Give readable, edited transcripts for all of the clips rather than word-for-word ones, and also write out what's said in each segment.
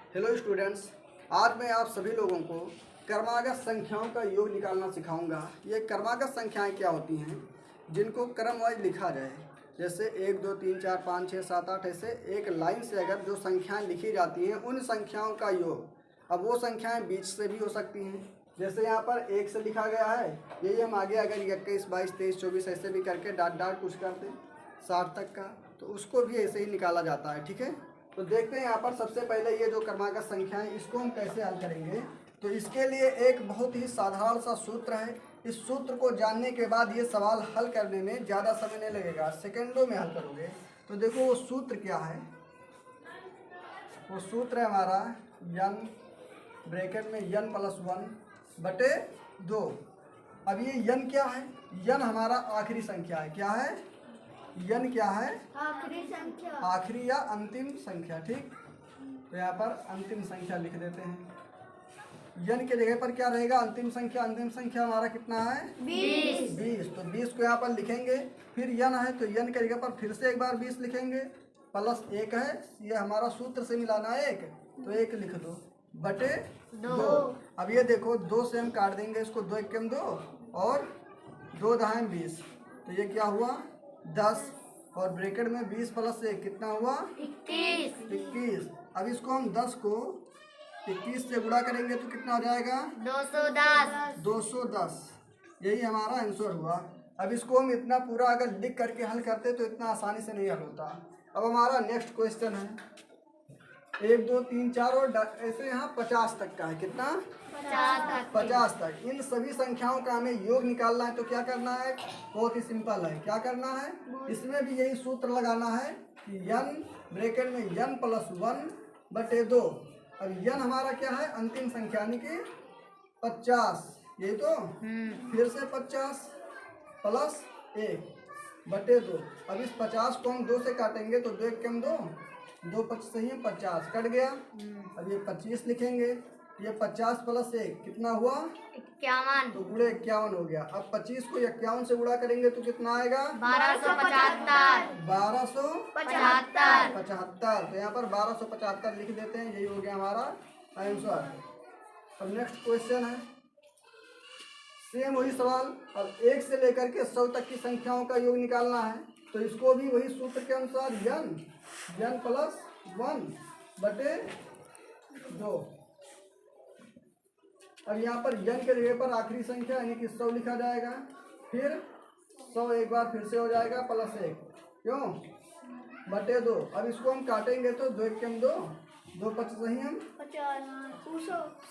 Hello students, आज मैं आप सभी लोगों को क्रमागत संख्याओं का योग निकालना सिखाऊंगा। ये क्रमागत संख्याएं क्या होती हैं जिनको क्रमवाइज लिखा जाए, जैसे 1 2 3 4 5 6 7 8 ऐसे एक लाइन से अगर जो संख्याएं लिखी जाती हैं उन संख्याओं का योग। अब वो संख्याएं बीच से भी हो सकती हैं, जैसे यहाँ पर 1 से लिखा गया है, यही हम आगे अगर 21 22 23 24 ऐसे भी करके डाट डाट कुछ करते हैं 60 तक का, तो उसको भी ऐसे ही निकाला जाता है। ठीक है, तो देखते हैं यहाँ पर सबसे पहले ये जो क्रमागत संख्या है इसको हम कैसे हल करेंगे। तो इसके लिए एक बहुत ही साधारण सा सूत्र है। इस सूत्र को जानने के बाद ये सवाल हल करने में ज़्यादा समय नहीं लगेगा, सेकंडों में हल करोगे। तो देखो वो सूत्र क्या है। वो सूत्र है हमारा n ब्रैकेट में n + 1 बटे 2। अब ये n क्या है? n हमारा आखिरी संख्या है। क्या है? n क्या है? आखिरी संख्या, आखिरी या अंतिम संख्या। ठीक, तो यहाँ पर अंतिम संख्या लिख देते हैं। n के जगह पर क्या रहेगा? अंतिम संख्या। अंतिम संख्या हमारा कितना है? 20। तो 20 को यहाँ पर लिखेंगे, फिर n है तो n के जगह पर फिर से एक बार 20 लिखेंगे, प्लस 1 है, ये हमारा सूत्र से मिलाना है 1, तो 1 लिख दो बटे 2। अब ये देखो 2 से हम काट देंगे इसको, 2 1 2 और 2 दाएं 20, तो ये क्या हुआ 10, और ब्रैकेट में 20 + 1 कितना हुआ 21। अब इसको हम 10 को 21 से गुणा करेंगे तो कितना हो जाएगा 210। यही हमारा आंसर हुआ। अब इसको हम इतना पूरा अगर लिख करके हल करते तो इतना आसानी से नहीं हल होता। अब हमारा नेक्स्ट क्वेश्चन है 1 2 3 4 और ऐसे यहाँ 50 तक का है। कितना? 50 तक। इन सभी संख्याओं का हमें योग निकालना है, तो क्या करना है? बहुत ही सिंपल है। क्या करना है? इसमें भी यही सूत्र लगाना है कि n ब्रैकेट में n + 1 बटे 2। अब n हमारा क्या है? अंतिम संख्या यानी कि 50, यही तो। फिर से 50 + 1 बटे 2। अब इस 50 को हम 2 से काटेंगे तो 2 1 2, 2 5 से ही 50 कट गया। अब ये 25 लिखेंगे, ये 50 + 1 कितना हुआ 51, तो गुणे 51 हो गया। अब 25 को 51 से गुणा करेंगे तो कितना आएगा 1275। तो यहाँ पर 1275 लिख देते हैं, यही हो गया हमारा आंसर। अब नेक्स्ट क्वेश्चन है सेम वही सवाल। अब 1 से लेकर के 100 तक की संख्याओं का योग निकालना है, तो इसको भी वही सूत्र के अनुसार n + 1 बटे 2। अब यहाँ पर n के जगह पर आखिरी संख्या यानी कि 100 लिखा जाएगा, फिर 100 एक बार फिर से हो जाएगा +1, क्यों बटे 2। अब इसको हम काटेंगे तो 2 1 2, 2 5 से ही हम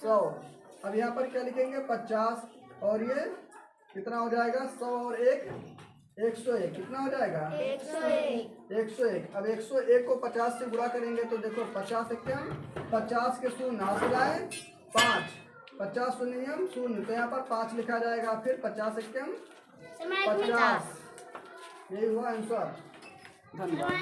100। अब यहाँ पर क्या लिखेंगे 50, और ये कितना हो जाएगा 100 और 1 101, कितना हो जाएगा 101। अब 101 को 50 से गुणा करेंगे तो देखो 50 1 50 के शून्य हासिल आए 5, 50 शून्य 0, तो यहाँ पर 5 लिखा जाएगा, फिर 50 1 50। यही हुआ आंसर। धन्यवाद।